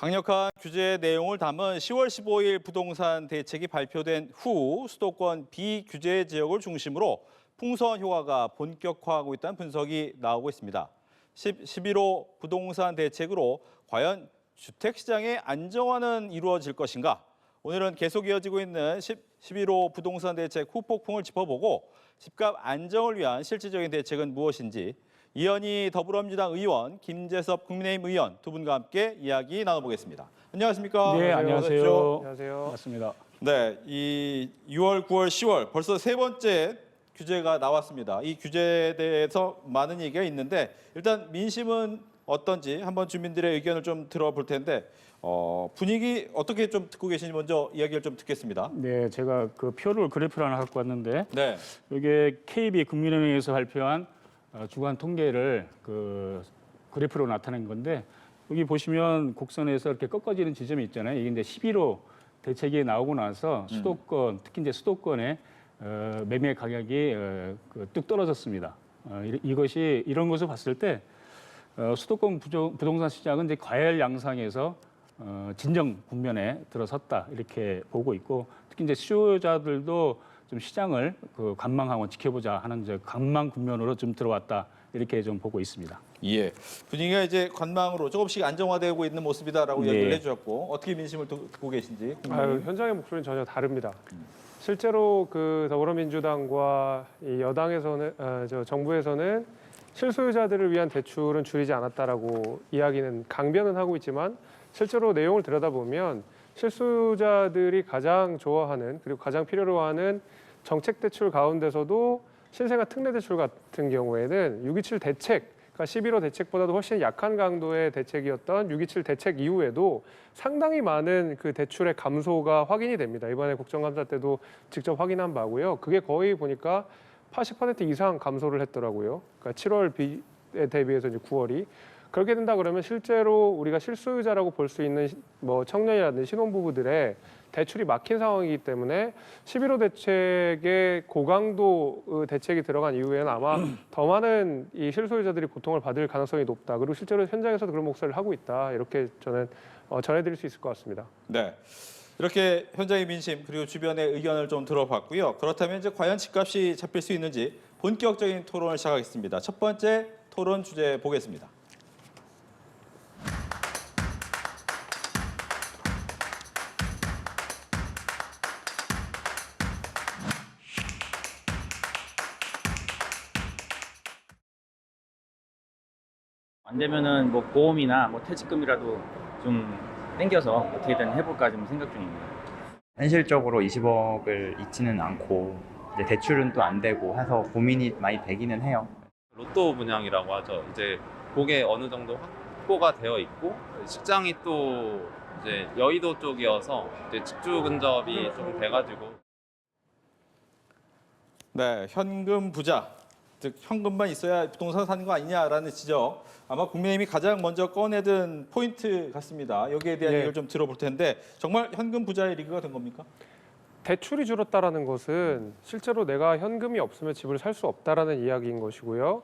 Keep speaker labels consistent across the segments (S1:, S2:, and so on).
S1: 강력한 규제 내용을 담은 10월 15일 부동산 대책이 발표된 후 수도권 비규제 지역을 중심으로 풍선 효과가 본격화하고 있다는 분석이 나오고 있습니다. 11호 부동산 대책으로 과연 주택시장의 안정화는 이루어질 것인가? 오늘은 계속 이어지고 있는 11호 부동산 대책 후폭풍을 짚어보고 집값 안정을 위한 실질적인 대책은 무엇인지 이현희 더불어민주당 의원, 김재섭 국민의힘 의원 두 분과 함께 이야기 나눠보겠습니다. 안녕하십니까?
S2: 네, 안녕하세요.
S3: 안녕하세요.
S2: 맞습니다.
S1: 네, 이 6월, 9월, 10월 벌써 세 번째 규제가 나왔습니다. 이 규제에 대해서 많은 얘기가 있는데 일단 민심은 어떤지 한번 주민들의 의견을 좀 들어볼 텐데 분위기 어떻게 좀 듣고 계신지 먼저 이야기를 좀 듣겠습니다.
S2: 네, 제가 그 표를 그래프를 하나 갖고 왔는데
S1: 네,
S2: 이게 KB 국민은행에서 발표한 주간 통계를 그 그래프로 나타낸 건데 여기 보시면 곡선에서 이렇게 꺾어지는 지점이 있잖아요. 이게 이제 11호 대책이 나오고 나서 수도권, 특히 이제 수도권의 매매 가격이 뚝 떨어졌습니다. 이것이 이런 것을 봤을 때 수도권 부동산 시장은 이제 과열 양상에서 진정 국면에 들어섰다 이렇게 보고 있고 특히 이제 수요자들도 좀 시장을 관망하고 지켜보자 하는 이제 관망 국면으로 좀 들어왔다 이렇게 좀 보고 있습니다.
S1: 예, 분위기가 이제 관망으로 조금씩 안정화되고 있는 모습이다라고
S2: 네.
S1: 이야기를 해주셨고 어떻게 민심을 듣고 계신지.
S3: 현장의 목소리는 전혀 다릅니다. 실제로 그 더불어민주당과 이 여당에서는 정부에서는 실소유자들을 위한 대출은 줄이지 않았다라고 이야기는 강변은 하고 있지만 실제로 내용을 들여다보면 실소유자들이 가장 좋아하는 그리고 가장 필요로 하는 정책 대출 가운데서도 신생아 특례 대출 같은 경우에는 6.27 대책, 그러니까 11호 대책보다도 훨씬 약한 강도의 대책이었던 6.27 대책 이후에도 상당히 많은 그 대출의 감소가 확인이 됩니다. 이번에 국정감사 때도 직접 확인한 바고요. 그게 거의 보니까 80% 이상 감소를 했더라고요. 그러니까 7월에 대비해서 이제 9월이. 그렇게 된다 그러면 실제로 우리가 실소유자라고 볼 수 있는 뭐 청년이라든지 신혼부부들의 대출이 막힌 상황이기 때문에 11호 대책의 고강도 대책이 들어간 이후에는 아마 더 많은 이 실소유자들이 고통을 받을 가능성이 높다. 그리고 실제로 현장에서도 그런 목소리를 하고 있다. 이렇게 저는 전해드릴 수 있을 것 같습니다.
S1: 네. 이렇게 현장의 민심 그리고 주변의 의견을 좀 들어봤고요. 그렇다면 이제 과연 집값이 잡힐 수 있는지 본격적인 토론을 시작하겠습니다. 첫 번째 토론 주제 보겠습니다.
S4: 안 되면은 뭐 보험이나 뭐 퇴직금이라도 좀 땡겨서 어떻게든 해볼까 좀 생각 중입니다.
S5: 현실적으로 20억을 잊지는 않고 이제 대출은 또 안 되고 해서 고민이 많이 되기는 해요.
S6: 로또 분양이라고 하죠. 이제 그게 어느 정도 확보가 되어 있고 직장이 또 이제 여의도 쪽이어서 이제 직주 근접이 좀 돼가지고.
S1: 네, 현금 부자, 즉 현금만 있어야 부동산 사는 거 아니냐라는 지적. 아마 국민의힘이 가장 먼저 꺼내든 포인트 같습니다. 여기에 대한
S3: 예.
S1: 얘기를 좀 들어볼 텐데 정말 현금 부자의 리그가 된 겁니까?
S3: 대출이 줄었다라는 것은 실제로 내가 현금이 없으면 집을 살 수 없다라는 이야기인 것이고요.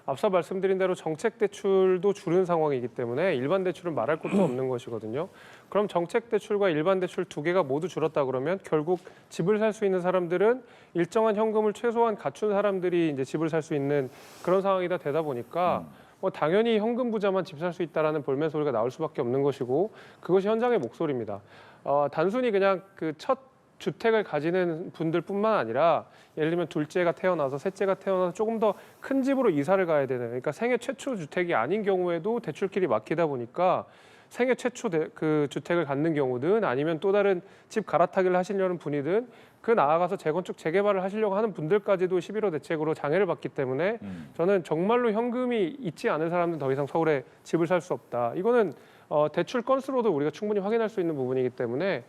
S3: 앞서 말씀드린 대로 정책 대출도 줄은 상황이기 때문에 일반 대출은 말할 것도 없는 것이거든요. 그럼 정책 대출과 일반 대출 두 개가 모두 줄었다 그러면 결국 집을 살 수 있는 사람들은 일정한 현금을 최소한 갖춘 사람들이 이제 집을 살 수 있는 그런 상황이다 되다 보니까 뭐 당연히 현금 부자만 집 살 수 있다라는 볼멘 소리가 나올 수밖에 없는 것이고 그것이 현장의 목소리입니다. 단순히 그냥 그 첫 주택을 가지는 분들뿐만 아니라 예를 들면 둘째가 태어나서 셋째가 태어나서 조금 더 큰 집으로 이사를 가야 되는 그러니까 생애 최초 주택이 아닌 경우에도 대출길이 막히다 보니까 생애 최초 그 주택을 갖는 경우든 아니면 또 다른 집 갈아타기를 하시려는 분이든 그 나아가서 재건축 재개발을 하시려고 하는 분들까지도 11호 대책으로 장애를 받기 때문에 저는 정말로 현금이 있지 않은 사람들은 더 이상 서울에 집을 살 수 없다. 이거는 대출 건수로도 우리가 충분히 확인할 수 있는 부분이기 때문에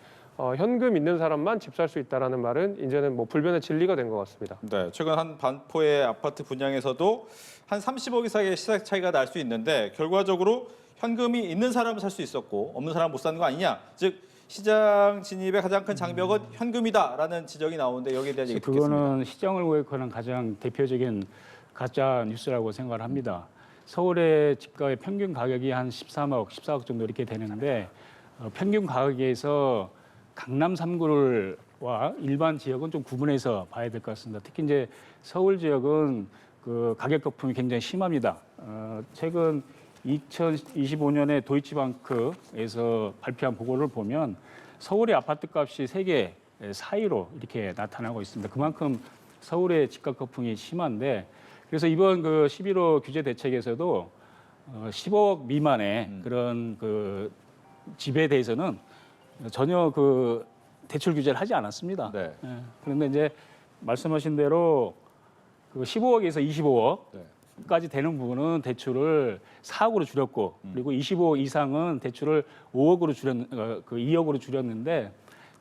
S3: 현금 있는 사람만 집 살 수 있다라는 말은 이제는 뭐 불변의 진리가 된 것 같습니다.
S1: 네, 최근 한 반포의 아파트 분양에서도 한 30억 이상의 시세 차이가 날 수 있는데 결과적으로 현금이 있는 사람은 살 수 있었고 없는 사람은 못 사는 거 아니냐. 즉 시장 진입의 가장 큰 장벽은 현금이다라는 지적이 나오는데 여기에 대한 얘기 듣겠습니다.
S2: 그거는 시장을 왜곡하는 가장 대표적인 가짜 뉴스라고 생각을 합니다. 서울의 집값의 평균 가격이 한 13억, 14억 정도 이렇게 되는데 평균 가격에서 강남 3구와 일반 지역은 좀 구분해서 봐야 될 것 같습니다. 특히 이제 서울 지역은 그 가격 거품이 굉장히 심합니다. 최근 2025년에 도이치방크에서 발표한 보고를 보면 서울의 아파트 값이 세계 4위로 이렇게 나타나고 있습니다. 그만큼 서울의 집값 거품이 심한데 그래서 이번 그 11호 규제 대책에서도 15억 미만의 그런 그 집에 대해서는 전혀 그 대출 규제를 하지 않았습니다.
S1: 네.
S2: 예, 그런데 이제 말씀하신 대로 그 15억에서 25억까지 되는 부분은 대출을 4억으로 줄였고 그리고 25억 이상은 대출을 5억으로 그 2억으로 줄였는데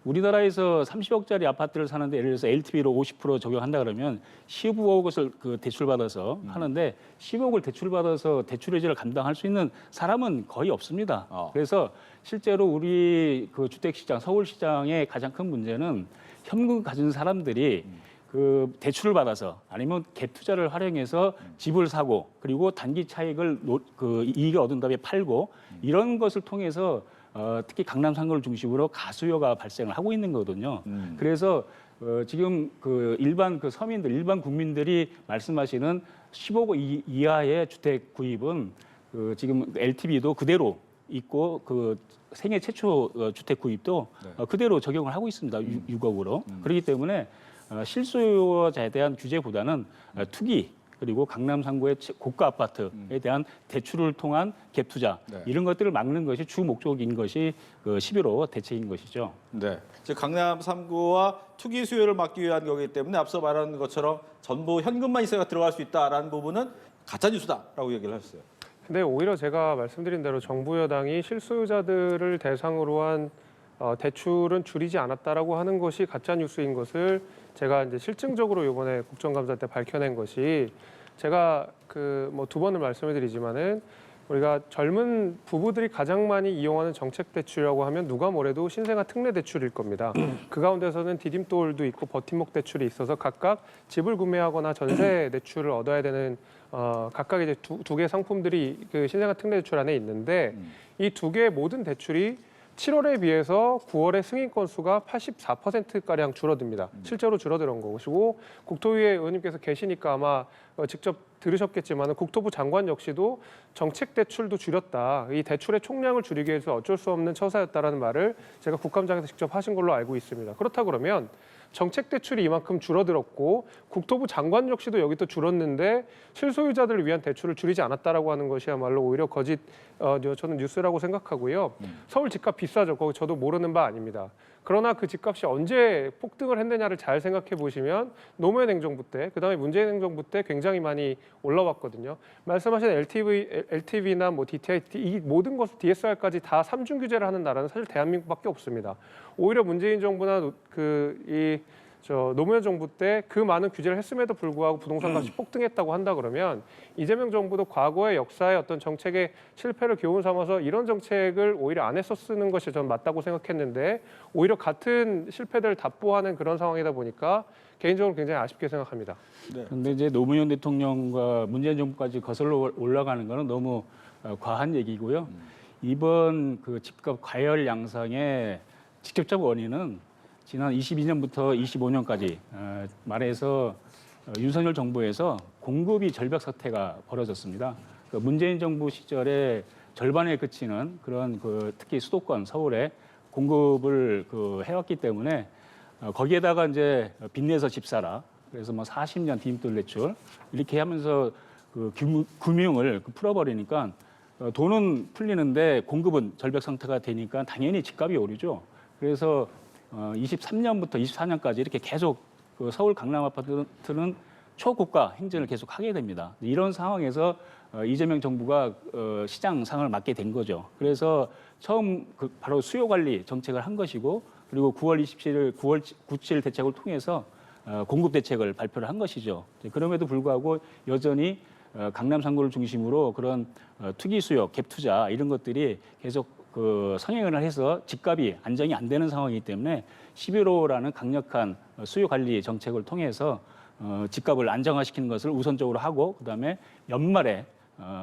S2: 우리나라에서 30억짜리 아파트를 사는데 예를 들어서 LTV로 50% 적용한다 그러면 15억을 그 대출받아서 하는데 15억을 대출받아서 대출 해지를 감당할 수 있는 사람은 거의 없습니다. 그래서 실제로 우리 그 주택시장, 서울시장의 가장 큰 문제는 현금 가진 사람들이 그 대출을 받아서 아니면 갭 투자를 활용해서 집을 사고 그리고 단기 차익을 그 이익을 얻은 다음에 팔고 이런 것을 통해서 특히 강남 상권을 중심으로 가수요가 발생을 하고 있는 거거든요. 그래서 지금 그 일반 그 서민들, 일반 국민들이 말씀하시는 15억 이하의 주택 구입은 그 지금 LTV도 그대로 있고 그 생애 최초 주택 구입도 그대로 적용을 하고 있습니다. 6억으로. 그렇기 때문에 실수요자에 대한 규제보다는 투기 그리고 강남 상구의 고가 아파트에 대한 대출을 통한 갭 투자 이런 것들을 막는 것이 주 목적인 것이 그 11호 대책인 것이죠.
S1: 네. 즉 강남 3구와 투기 수요를 막기 위한 거기 때문에 앞서 말한 것처럼 전부 현금만 있어야 들어갈 수 있다라는 부분은 가짜 뉴스다라고 얘기를 하셨어요.
S3: 근데 오히려 제가 말씀드린 대로 정부 여당이 실소유자들을 대상으로 한 대출은 줄이지 않았다라고 하는 것이 가짜 뉴스인 것을 제가 이제 실증적으로 이번에 국정감사 때 밝혀낸 것이 제가 그 뭐 2번을 말씀을 드리지만은 우리가 젊은 부부들이 가장 많이 이용하는 정책 대출이라고 하면 누가 뭐래도 신생아 특례 대출일 겁니다. 그 가운데서는 디딤돌도 있고 버팀목 대출이 있어서 각각 집을 구매하거나 전세 대출을 얻어야 되는 각각 이제 두 개의 상품들이 그 신생아 특례 대출 안에 있는데 이 두 개의 모든 대출이 7월에 비해서 9월의 승인 건수가 84%가량 줄어듭니다. 실제로 줄어드는 것이고 국토위에 의원님께서 계시니까 아마 직접 들으셨겠지만 국토부 장관 역시도 정책 대출도 줄였다. 이 대출의 총량을 줄이기 위해서 어쩔 수 없는 처사였다라는 말을 제가 국감장에서 직접 하신 걸로 알고 있습니다. 그렇다 그러면 정책 대출이 이만큼 줄어들었고 국토부 장관 역시도 여기 또 줄었는데 실소유자들을 위한 대출을 줄이지 않았다라고 하는 것이야말로 오히려 거짓 저는 뉴스라고 생각하고요. 서울 집값 비싸죠. 거기 저도 모르는 바 아닙니다. 그러나 그 집값이 언제 폭등을 했느냐를 잘 생각해 보시면 노무현 행정부 때, 그다음에 문재인 행정부 때 굉장히 많이 올라왔거든요. 말씀하신 LTV나 뭐 DTI, 이 모든 것 DSR까지 다 3중 규제를 하는 나라는 사실 대한민국밖에 없습니다. 오히려 문재인 정부나 노무현 정부 때 그 많은 규제를 했음에도 불구하고 부동산 값이 폭등했다고 한다 그러면 이재명 정부도 과거의 역사의 어떤 정책의 실패를 교훈 삼아서 이런 정책을 오히려 안 했었는 것이 저는 맞다고 생각했는데 오히려 같은 실패들을 답보하는 그런 상황이다 보니까 개인적으로 굉장히 아쉽게 생각합니다.
S2: 그런데 이제 노무현 대통령과 문재인 정부까지 거슬러 올라가는 것은 너무 과한 얘기고요. 이번 그 집값 과열 양상의 직접적 원인은 지난 22년부터 25년까지 말해서 윤석열 정부에서 공급이 절벽 사태가 벌어졌습니다. 그 문재인 정부 시절에 절반에 그치는 그런 그 특히 수도권 서울에 공급을 그 해왔기 때문에 거기에다가 이제 빚내서 집 사라. 그래서 뭐 40년 디딤돌 대출 이렇게 하면서 그 금융을 풀어버리니까 돈은 풀리는데 공급은 절벽 상태가 되니까 당연히 집값이 오르죠. 그래서 23년부터 24년까지 이렇게 계속 그 서울 강남 아파트는 초고가 행진을 계속 하게 됩니다. 이런 상황에서 이재명 정부가 시장 상을 맞게 된 거죠. 그래서 처음 바로 수요 관리 정책을 한 것이고 그리고 9월 27일, 9월 97 대책을 통해서 공급 대책을 발표를 한 것이죠. 그럼에도 불구하고 여전히 강남 상구를 중심으로 그런 투기 수요, 갭 투자 이런 것들이 계속 그 성행을 해서 집값이 안정이 안 되는 상황이기 때문에 11호라는 강력한 수요 관리 정책을 통해서 집값을 안정화시키는 것을 우선적으로 하고 그다음에 연말에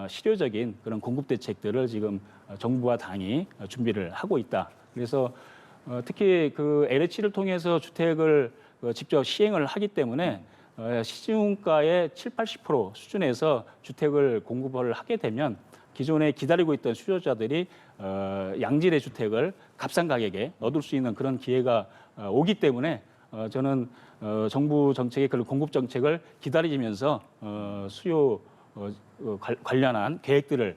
S2: 실효적인 그런 공급 대책들을 지금 정부와 당이 준비를 하고 있다. 그래서 특히 그 LH를 통해서 주택을 직접 시행을 하기 때문에 시중가의 70~80% 수준에서 주택을 공급을 하게 되면 기존에 기다리고 있던 수요자들이 양질의 주택을 값싼 가격에 얻을 수 있는 그런 기회가 오기 때문에 저는 정부 정책의 그런 공급 정책을 기다리면서 수요 관련한 계획들을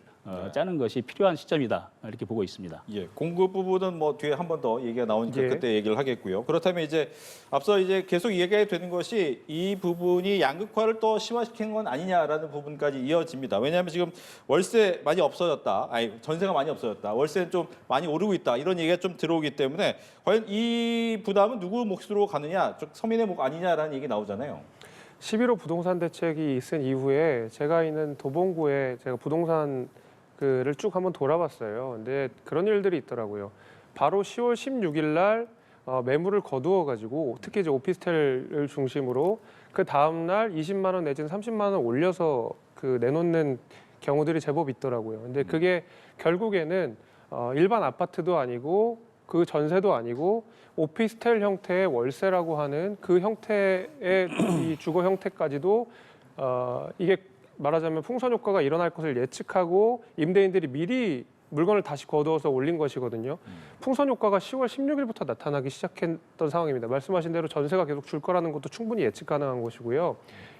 S2: 짜는 것이 필요한 시점이다 이렇게 보고 있습니다.
S1: 예, 공급 부분은 뭐 뒤에 한 번 더 얘기가 나오니까
S3: 예.
S1: 그때 얘기를 하겠고요. 그렇다면 이제 앞서 이제 계속 얘기가 되는 것이 이 부분이 양극화를 또 심화시키는 건 아니냐라는 부분까지 이어집니다. 왜냐하면 지금 월세 많이 없어졌다, 아니 전세가 많이 없어졌다, 월세는 좀 많이 오르고 있다 이런 얘기가 좀 들어오기 때문에 과연 이 부담은 누구 몫으로 가느냐, 좀 서민의 몫 아니냐라는 얘기 나오잖아요.
S3: 11호 부동산 대책이 있은 이후에 제가 있는 도봉구에 제가 부동산 그를 쭉 한번 돌아봤어요. 근데 그런 일들이 있더라고요. 바로 10월 16일 날 매물을 거두어 가지고 특히 이제 오피스텔을 중심으로 그 다음 날 20만 원 내지는 30만 원 올려서 그 내놓는 경우들이 제법 있더라고요. 근데 그게 결국에는 일반 아파트도 아니고 그 전세도 아니고 오피스텔 형태의 월세라고 하는 그 형태의 이 주거 형태까지도 이게 말하자면 풍선 효과가 일어날 것을 예측하고 임대인들이 미리 물건을 다시 거두어서 올린 것이거든요. 풍선 효과가 10월 16일부터 나타나기 시작했던 상황입니다. 말씀하신 대로 전세가 계속 줄 거라는 것도 충분히 예측 가능한 것이고요.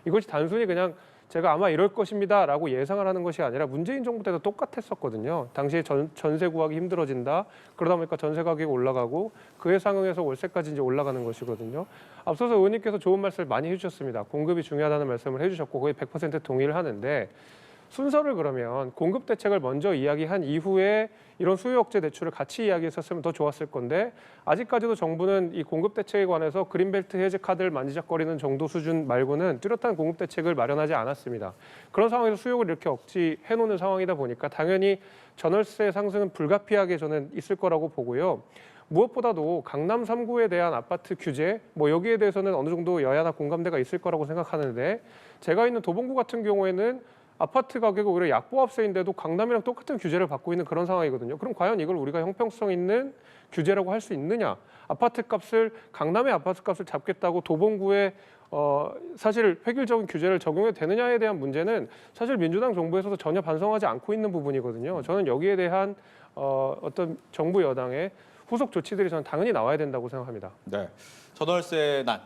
S3: 이것이 단순히 그냥 제가 아마 이럴 것입니다라고 예상을 하는 것이 아니라 문재인 정부 때도 똑같았었거든요. 당시에 전세 구하기 힘들어진다. 그러다 보니까 전세 가격이 올라가고 그에 상응해서 월세까지 이제 올라가는 것이거든요. 앞서서 의원님께서 좋은 말씀을 많이 해주셨습니다. 공급이 중요하다는 말씀을 해주셨고 거의 100% 동의를 하는데 순서를 그러면 공급 대책을 먼저 이야기한 이후에 이런 수요 억제 대출을 같이 이야기했었으면 더 좋았을 건데 아직까지도 정부는 이 공급 대책에 관해서 그린벨트 해제 카드를 만지작거리는 정도 수준 말고는 뚜렷한 공급 대책을 마련하지 않았습니다. 그런 상황에서 수요를 이렇게 억지해 놓는 상황이다 보니까 당연히 전월세 상승은 불가피하게 저는 있을 거라고 보고요. 무엇보다도 강남 3구에 대한 아파트 규제, 뭐 여기에 대해서는 어느 정도 여야나 공감대가 있을 거라고 생각하는데 제가 있는 도봉구 같은 경우에는 아파트 가격이 오히려 약보합세인데도 강남이랑 똑같은 규제를 받고 있는 그런 상황이거든요. 그럼 과연 이걸 우리가 형평성 있는 규제라고 할 수 있느냐? 강남의 아파트 값을 잡겠다고 도봉구에 사실 획일적인 규제를 적용해도 되느냐에 대한 문제는 사실 민주당 정부에서도 전혀 반성하지 않고 있는 부분이거든요. 저는 여기에 대한 어떤 정부 여당의 후속 조치들이 저는 당연히 나와야 된다고 생각합니다.
S1: 네, 전월세 난.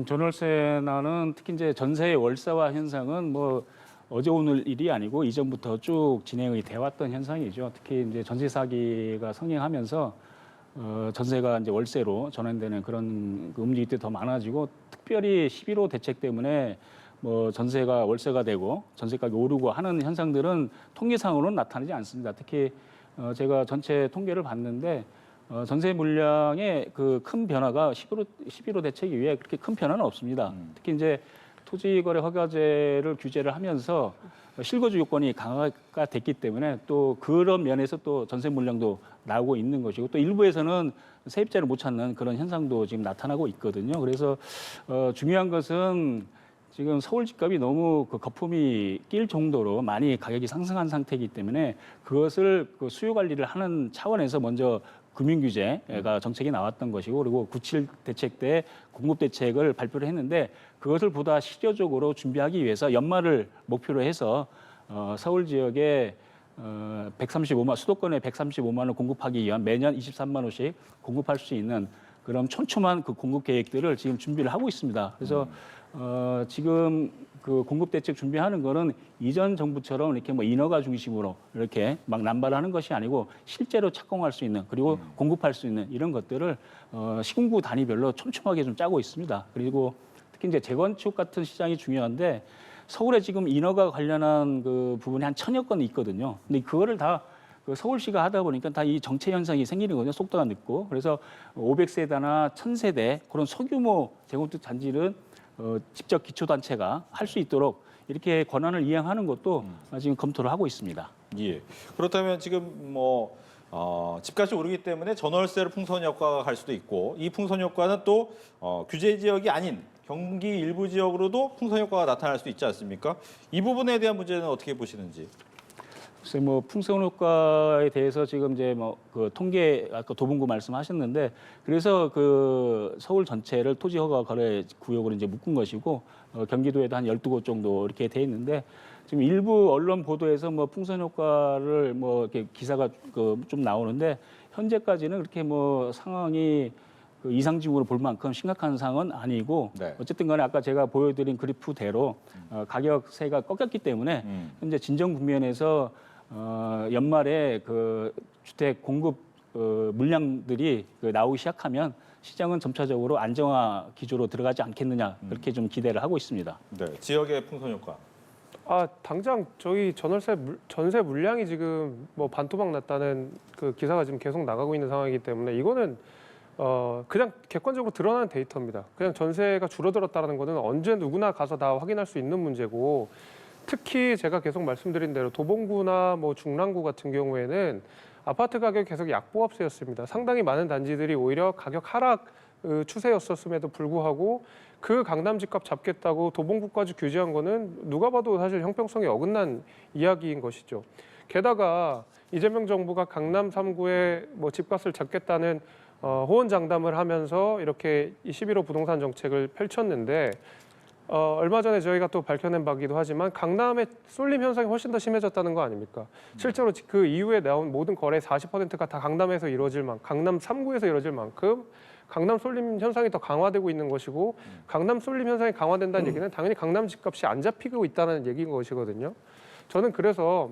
S2: 전월세난은 특히 이제 전세의 월세화 현상은 뭐 어제 오늘 일이 아니고 이전부터 쭉 진행이 돼 왔던 현상이죠. 특히 이제 전세 사기가 성행하면서 전세가 이제 월세로 전환되는 그런 움직임이 더 많아지고 특별히 11호 대책 때문에 뭐 전세가 월세가 되고 전세 가격이 오르고 하는 현상들은 통계상으로는 나타나지 않습니다. 특히 제가 전체 통계를 봤는데 전세 물량의 그 큰 변화가 11호 대책 이후에 그렇게 큰 변화는 없습니다. 특히 이제 토지거래 허가제를 규제를 하면서 실거주 요건이 강화가 됐기 때문에 또 그런 면에서 또 전세 물량도 나오고 있는 것이고 또 일부에서는 세입자를 못 찾는 그런 현상도 지금 나타나고 있거든요. 그래서 중요한 것은 지금 서울 집값이 너무 그 거품이 낄 정도로 많이 가격이 상승한 상태이기 때문에 그것을 그 수요 관리를 하는 차원에서 먼저 금융규제가 정책이 나왔던 것이고 그리고 97 대책 때 공급 대책을 발표를 했는데 그것을 보다 실효적으로 준비하기 위해서 연말을 목표로 해서 서울 지역에 135만 수도권에 135만 원 공급하기 위한 매년 23만 원씩 공급할 수 있는 그런 촘촘한 그 공급 계획들을 지금 준비를 하고 있습니다. 그래서 지금 그 공급 대책 준비하는 거는 이전 정부처럼 이렇게 뭐 인허가 중심으로 이렇게 막 남발하는 것이 아니고 실제로 착공할 수 있는 그리고 공급할 수 있는 이런 것들을 시군구 단위별로 촘촘하게 좀 짜고 있습니다. 그리고 특히 이제 재건축 같은 시장이 중요한데 서울에 지금 인허가 관련한 그 부분이 한 1000여 건 있거든요. 근데 그거를 다 그 서울시가 하다 보니까 다 이 정체 현상이 생기는 거죠. 속도가 늦고. 그래서 500세대나 1000세대 그런 소규모 재건축 단지는 직접 기초단체가 할 수 있도록 이렇게 권한을 이행하는 것도 지금 검토를 하고 있습니다.
S1: 예. 그렇다면 지금 뭐 집값이 오르기 때문에 전월세로 풍선 효과가 갈 수도 있고 이 풍선 효과는 또 규제 지역이 아닌 경기 일부 지역으로도 풍선 효과가 나타날 수 있지 않습니까? 이 부분에 대한 문제는 어떻게 보시는지?
S2: 글쎄 뭐 풍선 효과에 대해서 지금 이제 뭐 그 통계 아까 도봉구 말씀하셨는데 그래서 그 서울 전체를 토지 허가 거래 구역으로 이제 묶은 것이고 경기도에도 한 12곳 정도 이렇게 돼 있는데 지금 일부 언론 보도에서 뭐 풍선 효과를 뭐 이렇게 기사가 그 좀 나오는데 현재까지는 그렇게 뭐 상황이 그 이상징후로 볼 만큼 심각한 상황은 아니고
S1: 네.
S2: 어쨌든 간에 아까 제가 보여드린 그래프대로 가격세가 꺾였기 때문에 현재 진정 국면에서 연말에 그 주택 공급 물량들이 그 나오기 시작하면 시장은 점차적으로 안정화 기조로 들어가지 않겠느냐 그렇게 좀 기대를 하고 있습니다.
S1: 네, 지역의 풍선 효과.
S3: 당장 저희 전세 물량이 지금 뭐 반토막 났다는 그 기사가 지금 계속 나가고 있는 상황이기 때문에 이거는 그냥 객관적으로 드러나는 데이터입니다. 그냥 전세가 줄어들었다는 거는 언제 누구나 가서 다 확인할 수 있는 문제고 특히 제가 계속 말씀드린 대로 도봉구나 뭐 중랑구 같은 경우에는 아파트 가격이 계속 약보합세였습니다. 상당히 많은 단지들이 오히려 가격 하락 추세였었음에도 불구하고 그 강남 집값 잡겠다고 도봉구까지 규제한 거는 누가 봐도 사실 형평성이 어긋난 이야기인 것이죠. 게다가 이재명 정부가 강남 3구에 뭐 집값을 잡겠다는 호언장담을 하면서 이렇게 11호 부동산 정책을 펼쳤는데 얼마 전에 저희가 또 밝혀낸 바기도 하지만 강남의 쏠림 현상이 훨씬 더 심해졌다는 거 아닙니까? 실제로 그 이후에 나온 모든 거래 40%가 다 강남에서 이루어질 만큼, 강남 3구에서 이루어질 만큼 강남 쏠림 현상이 더 강화되고 있는 것이고 강남 쏠림 현상이 강화된다는 얘기는 당연히 강남 집값이 안 잡히고 있다는 얘기인 것이거든요. 저는 그래서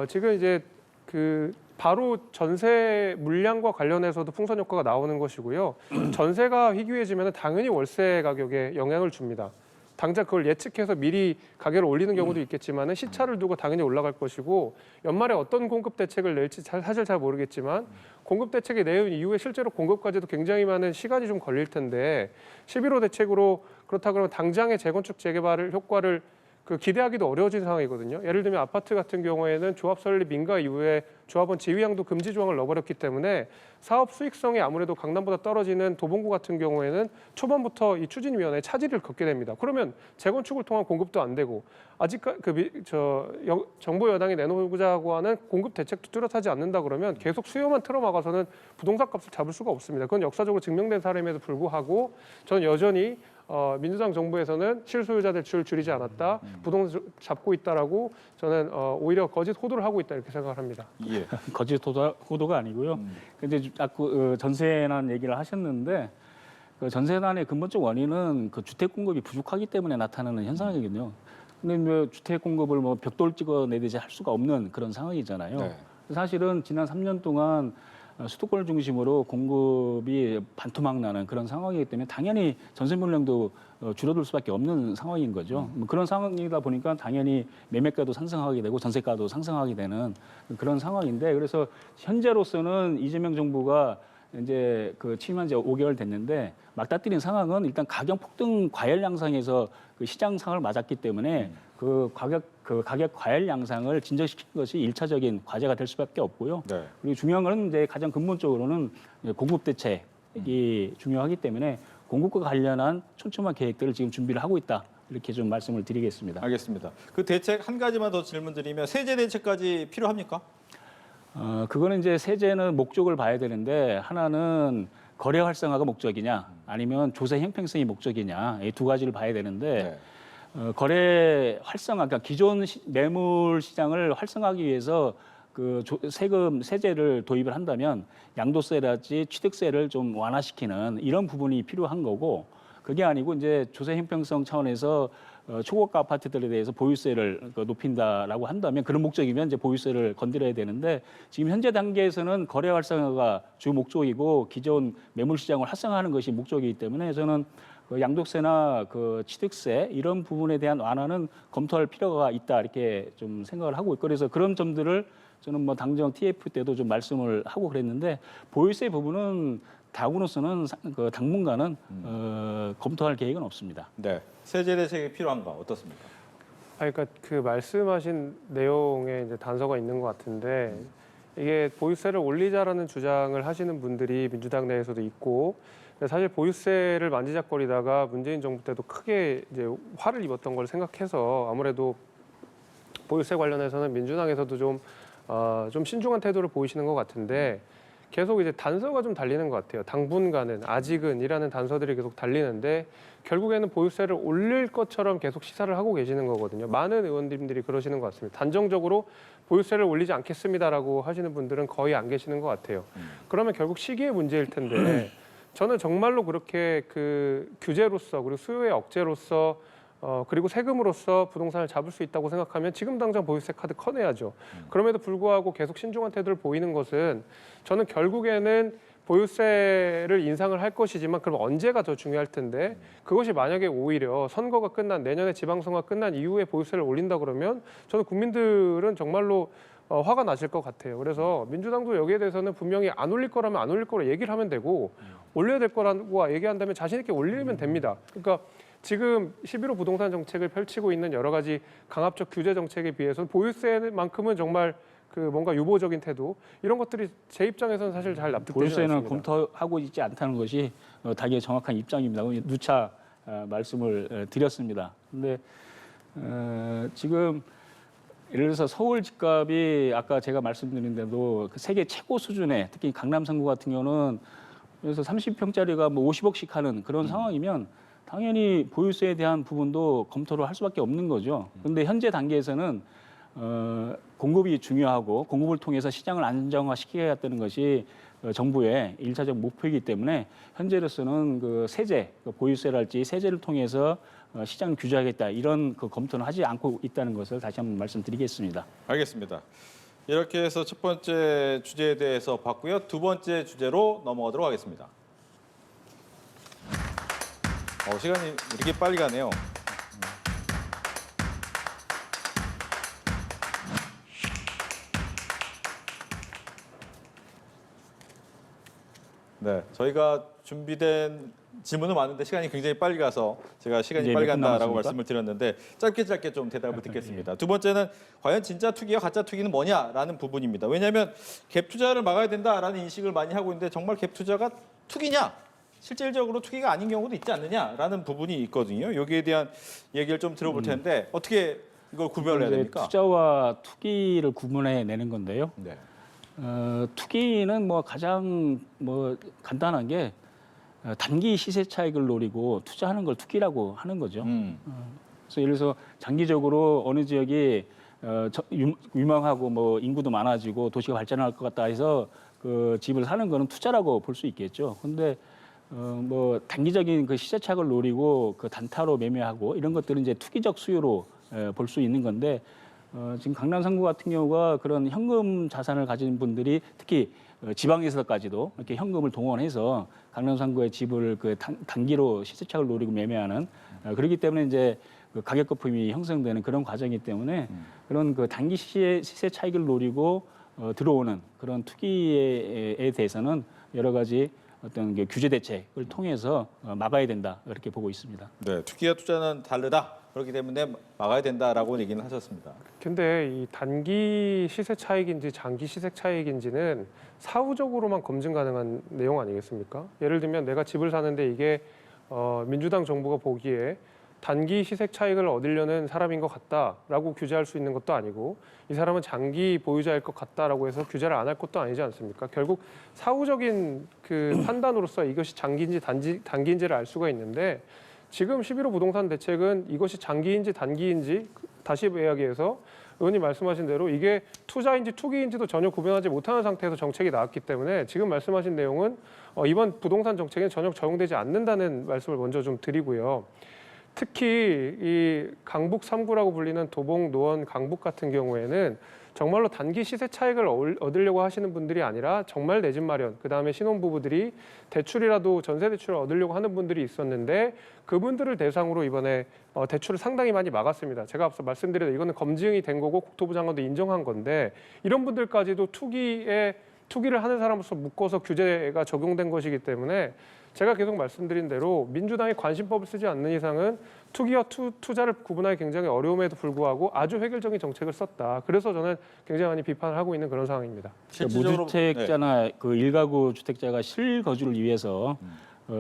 S3: 지금 이제 그 바로 전세 물량과 관련해서도 풍선 효과가 나오는 것이고요. 전세가 희귀해지면 당연히 월세 가격에 영향을 줍니다. 당장 그걸 예측해서 미리 가격을 올리는 경우도 있겠지만 시차를 두고 당연히 올라갈 것이고 연말에 어떤 공급 대책을 낼지 사실 잘 모르겠지만 공급 대책이 내온 이후에 실제로 공급까지도 굉장히 많은 시간이 좀 걸릴 텐데 11호 대책으로 그렇다 그러면 당장의 재건축 재개발 효과를 기대하기도 어려워진 상황이거든요. 예를 들면 아파트 같은 경우에는 조합 설립 민가 이후에 조합원 지위양도 금지 조항을 넣어버렸기 때문에 사업 수익성이 아무래도 강남보다 떨어지는 도봉구 같은 경우에는 초반부터 이 추진위원회에 차질을 겪게 됩니다. 그러면 재건축을 통한 공급도 안 되고 아직까지 정부 여당이 내놓고자고 하는 공급 대책도 뚜렷하지 않는다 그러면 계속 수요만 틀어막아서는 부동산 값을 잡을 수가 없습니다. 그건 역사적으로 증명된 사례임에도 불구하고 저는 여전히 민주당 정부에서는 실소유자 대출을 줄이지 않았다, 부동산 잡고 있다라고 저는 오히려 거짓 호도를 하고 있다 이렇게 생각을 합니다.
S1: 예.
S2: 거짓 호도가 아니고요. 근데 아까 전세난 얘기를 하셨는데 그 전세난의 근본적 원인은 그 주택 공급이 부족하기 때문에 나타나는 현상이거든요. 근데 뭐 주택 공급을 뭐 벽돌 찍어내듯이 할 수가 없는 그런 상황이잖아요.
S1: 네.
S2: 사실은 지난 3년 동안 수도권을 중심으로 공급이 반토막 나는 그런 상황이기 때문에 당연히 전세 물량도 줄어들 수밖에 없는 상황인 거죠. 뭐 그런 상황이다 보니까 당연히 매매가도 상승하게 되고 전세가도 상승하게 되는 그런 상황인데 그래서 현재로서는 이재명 정부가 이제 그 취임한 지 5개월 됐는데 맞닥뜨린 상황은 일단 가격 폭등 과열 양상에서 그 시장 상을 맞았기 때문에 그 가격 과열 양상을 진정시키는 것이 1차적인 과제가 될 수밖에 없고요.
S1: 네.
S2: 그리고 중요한 것은 이제 가장 근본적으로는 공급 대책이 중요하기 때문에 공급과 관련한 촘촘한 계획들을 지금 준비를 하고 있다. 이렇게 좀 말씀을 드리겠습니다.
S1: 알겠습니다. 그 대책 한 가지만 더 질문드리면 세제 대책까지 필요합니까?
S2: 그거는 이제 세제는 목적을 봐야 되는데 하나는 거래 활성화가 목적이냐 아니면 조세 형평성이 목적이냐 이 두 가지를 봐야 되는데 거래 활성화, 그러니까 기존 매물 시장을 활성화하기 위해서 그 세제를 도입을 한다면 양도세라든지 취득세를 좀 완화시키는 이런 부분이 필요한 거고 그게 아니고 이제 조세 형평성 차원에서 초고가 아파트들에 대해서 보유세를 높인다라고 한다면 그런 목적이면 이제 보유세를 건드려야 되는데 지금 현재 단계에서는 거래 활성화가 주 목적이고 기존 매물 시장을 활성화하는 것이 목적이기 때문에 저는 그 양도세나 그 취득세 이런 부분에 대한 완화는 검토할 필요가 있다 이렇게 좀 생각을 하고 있고 그래서 그런 점들을 저는 뭐 당정 TF 때도 좀 말씀을 하고 그랬는데 보유세 부분은 당으로서는 그 당분간은 검토할 계획은 없습니다.
S1: 네. 세제 대책이 필요한가 어떻습니까?
S3: 그러니까 그 말씀하신 내용에 이제 단서가 있는 것 같은데 이게 보유세를 올리자라는 주장을 하시는 분들이 민주당 내에서도 있고, 사실 보유세를 만지작거리다가 문재인 정부 때도 크게 이제 화를 입었던 걸 생각해서 아무래도 보유세 관련해서는 민주당에서도 좀 신중한 태도를 보이시는 것 같은데, 계속 이제 단서가 좀 달리는 것 같아요. 당분간은, 아직은이라는 단서들이 계속 달리는데 결국에는 보유세를 올릴 것처럼 계속 시사를 하고 계시는 거거든요. 많은 의원님들이 그러시는 것 같습니다. 단정적으로 보유세를 올리지 않겠습니다라고 하시는 분들은 거의 안 계시는 것 같아요. 그러면 결국 시기의 문제일 텐데 저는 정말로 그렇게 그 규제로서 그리고 수요의 억제로서 그리고 세금으로서 부동산을 잡을 수 있다고 생각하면 지금 당장 보유세 카드 꺼내야죠. 그럼에도 불구하고 계속 신중한 태도를 보이는 것은 저는 결국에는 보유세를 인상을 할 것이지만 그럼 언제가 더 중요할 텐데 그것이 만약에 오히려 선거가 끝난 내년에 지방선거가 끝난 이후에 보유세를 올린다 그러면 저는 국민들은 정말로 화가 나실 것 같아요. 그래서 민주당도 여기에 대해서는 분명히 안 올릴 거라면 안 올릴 거로 얘기를 하면 되고 올려야 될 거라고 얘기한다면 자신 있게 올리면 됩니다. 그러니까 지금 11호 부동산 정책을 펼치고 있는 여러 가지 강압적 규제 정책에 비해서는 보유세만큼은 정말 그 뭔가 유보적인 태도 이런 것들이 제 입장에서는 사실 잘 납득되지
S2: 보유세는
S3: 않습니다.
S2: 검토하고 있지 않다는 것이 당의 정확한 입장입니다. 누차 말씀을 드렸습니다. 그런데 지금 예를 들어서 서울 집값이 아까 제가 말씀드린 대로 그 세계 최고 수준의 특히 강남 3구 같은 경우는 그래서 30평짜리가 뭐 50억씩 하는 그런 상황이면 당연히 보유세에 대한 부분도 검토를 할 수밖에 없는 거죠. 그런데 현재 단계에서는 공급이 중요하고 공급을 통해서 시장을 안정화시키겠다는 것이 정부의 일차적 목표이기 때문에 현재로서는 그 세제, 보유세랄지 세제를 통해서 시장을 규제하겠다 이런 그 검토는 하지 않고 있다는 것을 다시 한번 말씀드리겠습니다.
S1: 알겠습니다. 이렇게 해서 첫 번째 주제에 대해서 봤고요. 두 번째 주제로 넘어가도록 하겠습니다. 시간이 이렇게 빨리 가네요. 네, 저희가 준비된 질문은 많은데 시간이 굉장히 빨리 가서 제가 시간이
S2: 이제
S1: 빨리
S2: 몇 분
S1: 간다라고
S2: 남았습니까?
S1: 말씀을 드렸는데 짧게 좀 대답을 듣겠습니다. 두 번째는 과연 진짜 투기와 가짜 투기는 뭐냐라는 부분입니다. 왜냐하면 갭 투자를 막아야 된다라는 인식을 많이 하고 있는데 정말 갭 투자가 투기냐? 실질적으로 투기가 아닌 경우도 있지 않느냐라는 부분이 있거든요. 여기에 대한 얘기를 좀 들어볼 텐데 어떻게 이걸 구별해야
S2: 이제
S1: 됩니까?
S2: 투자와 투기를 구분해내는 건데요.
S1: 네.
S2: 투기는 뭐 가장 뭐 간단한 게 단기 시세 차익을 노리고 투자하는 걸 투기라고 하는 거죠. 그래서 예를 들어서 장기적으로 어느 지역이 유명하고 뭐 인구도 많아지고 도시가 발전할 것 같다 해서 그 집을 사는 거는 투자라고 볼 수 있겠죠. 근데 뭐 단기적인 그 시세 차익을 노리고 그 단타로 매매하고 이런 것들은 이제 투기적 수요로 볼 수 있는 건데 지금 강남 3구 같은 경우가 그런 현금 자산을 가진 분들이 특히 지방에서까지도 이렇게 현금을 동원해서 강남 3구의 집을 그 단기로 시세차익을 노리고 매매하는 그렇기 때문에 이제 그 가격 거품이 형성되는 그런 과정이기 때문에 그런 그 단기 시세 차익을 노리고 들어오는 그런 투기에 대해서는 여러 가지 어떤 그 규제 대책을 통해서 막아야 된다 이렇게 보고 있습니다.
S1: 네, 투기와 투자는 다르다. 그렇기 때문에 막아야 된다라고 얘기는 하셨습니다.
S3: 근데 이 단기 시세 차익인지 장기 시세 차익인지는 사후적으로만 검증 가능한 내용 아니겠습니까? 예를 들면 내가 집을 사는데 이게 민주당 정부가 보기에 단기 시세 차익을 얻으려는 사람인 것 같다라고 규제할 수 있는 것도 아니고 이 사람은 장기 보유자일 것 같다라고 해서 규제를 안 할 것도 아니지 않습니까? 결국 사후적인 그 판단으로서 이것이 장기인지 단기인지를 알 수가 있는데 지금 11호 부동산 대책은 이것이 장기인지 단기인지 다시 이야기해서 의원님 말씀하신 대로 이게 투자인지 투기인지도 전혀 구별하지 못하는 상태에서 정책이 나왔기 때문에 지금 말씀하신 내용은 이번 부동산 정책에 전혀 적용되지 않는다는 말씀을 먼저 좀 드리고요. 특히 이 강북 3구라고 불리는 도봉, 노원, 강북 같은 경우에는 정말로 단기 시세 차익을 얻으려고 하시는 분들이 아니라 정말 내 집 마련, 그다음에 신혼부부들이 대출이라도 전세 대출을 얻으려고 하는 분들이 있었는데 그분들을 대상으로 이번에 대출을 상당히 많이 막았습니다. 제가 앞서 말씀드린 이거는 검증이 된 거고 국토부 장관도 인정한 건데 이런 분들까지도 투기를 하는 사람으로서 묶어서 규제가 적용된 것이기 때문에 제가 계속 말씀드린 대로 민주당이 관심법을 쓰지 않는 이상은 투기와 투자를 구분하기 굉장히 어려움에도 불구하고 아주 획일적인 정책을 썼다. 그래서 저는 굉장히 많이 비판을 하고 있는 그런 상황입니다.
S1: 실질적으로
S2: 무주택자나 그 일가구 주택자가 실거주를 위해서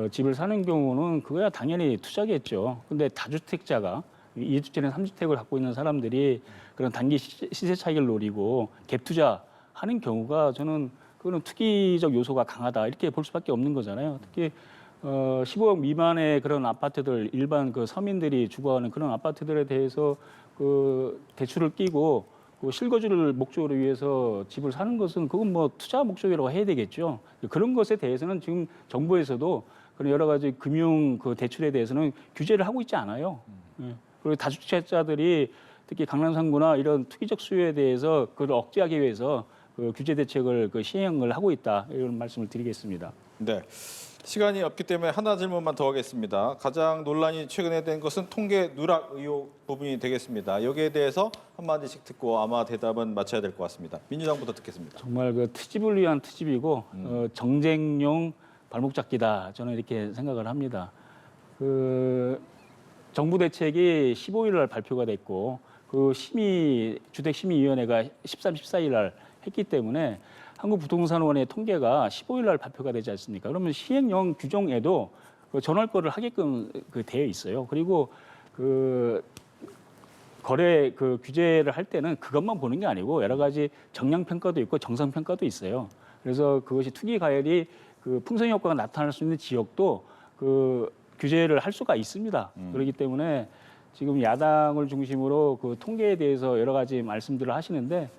S2: 집을 사는 경우는 그거야 당연히 투자겠죠. 근데 다주택자가 2주택이나 3주택을 갖고 있는 사람들이 그런 단기 시세 차익을 노리고 갭 투자하는 경우가 저는 그거는 투기적 요소가 강하다 이렇게 볼 수밖에 없는 거잖아요. 특히 15억 미만의 그런 아파트들 일반 그 서민들이 주거하는 그런 아파트들에 대해서 그 대출을 끼고 그 실거주를 목적으로 위해서 집을 사는 것은 그건 뭐 투자 목적이라고 해야 되겠죠. 그런 것에 대해서는 지금 정부에서도 그런 여러 가지 금융 그 대출에 대해서는 규제를 하고 있지 않아요. 예. 그리고 다주택자들이 특히 강남 3구나 이런 투기적 수요에 대해서 그걸 억제하기 위해서 그 규제 대책을 그 시행을 하고 있다 이런 말씀을 드리겠습니다.
S1: 네. 시간이 없기 때문에 하나 질문만 더 하겠습니다. 가장 논란이 최근에 된 것은 통계 누락 의혹 부분이 되겠습니다. 여기에 대해서 한마디씩 듣고 아마 대답은 마쳐야 될 것 같습니다. 민주당부터 듣겠습니다.
S2: 정말 그 트집을 위한 트집이고 정쟁용 발목 잡기다 저는 이렇게 생각을 합니다. 그 정부 대책이 15일 날 발표가 됐고 그 주택심의위원회가 13, 14일 날 했기 때문에 한국부동산원의 통계가 15일 날 발표가 되지 않습니까? 그러면 시행령 규정에도 그 전월거를 하게끔 그 되어 있어요. 그리고 그 거래 그 규제를 할 때는 그것만 보는 게 아니고 여러 가지 정량 평가도 있고 정상 평가도 있어요. 그래서 그것이 투기 가열이 그 풍선 효과가 나타날 수 있는 지역도 그 규제를 할 수가 있습니다. 그렇기 때문에 지금 야당을 중심으로 그 통계에 대해서 여러 가지 말씀들을 하시는데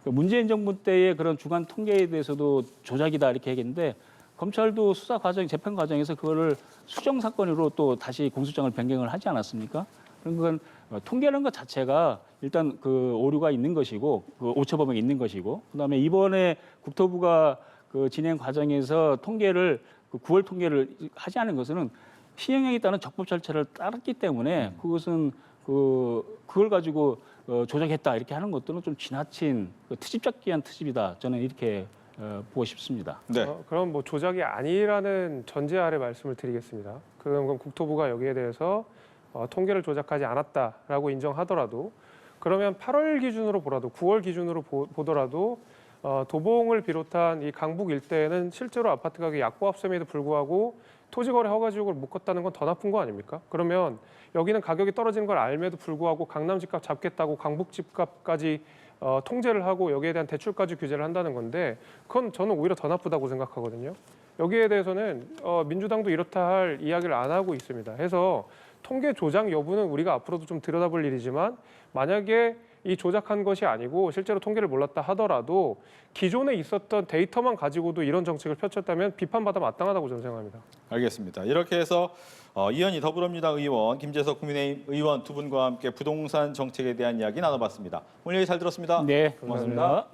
S2: 문재인 정부 때의 그런 주간 통계에 대해서도 조작이다 이렇게 얘기했는데 검찰도 수사 과정, 재판 과정에서 그거를 수정 사건으로 또 다시 공소장을 변경을 하지 않았습니까? 그런 건 통계라는 것 자체가 일단 그 오류가 있는 것이고 그 오차 범위가 있는 것이고 그다음에 이번에 국토부가 그 진행 과정에서 통계를 그 9월 통계를 하지 않은 것은 시행령에 따른 적법 절차를 따랐기 때문에 그것은 그걸 가지고 조작했다 이렇게 하는 것들은 좀 지나친 그 트집 잡기 위한 트집이다 저는 이렇게 보고 싶습니다.
S1: 네.
S3: 그럼 뭐 조작이 아니라는 전제 아래 말씀을 드리겠습니다. 그럼 국토부가 여기에 대해서 통계를 조작하지 않았다라고 인정하더라도 그러면 8월 기준으로 보라도 9월 기준으로 보더라도 도봉을 비롯한 이 강북 일대에는 실제로 아파트 가격이 약보합sem에도 불구하고 토지거래 허가 지역을 묶었다는 건 더 나쁜 거 아닙니까? 그러면 여기는 가격이 떨어지는 걸 알매도 불구하고 강남 집값 잡겠다고 강북 집값까지 통제를 하고 여기에 대한 대출까지 규제를 한다는 건데 그건 저는 오히려 더 나쁘다고 생각하거든요. 여기에 대해서는 민주당도 이렇다 할 이야기를 안 하고 있습니다. 해서 통계 조작 여부는 우리가 앞으로도 좀 들여다볼 일이지만 만약에 이 조작한 것이 아니고 실제로 통계를 몰랐다 하더라도 기존에 있었던 데이터만 가지고도 이런 정책을 펼쳤다면 비판받아 마땅하다고 저는 생각합니다.
S1: 알겠습니다. 이렇게 해서 이현희 더불어민주당 의원, 김재석 국민의힘 의원 두 분과 함께 부동산 정책에 대한 이야기 나눠봤습니다. 오늘 얘기 잘 들었습니다.
S2: 네, 고맙습니다.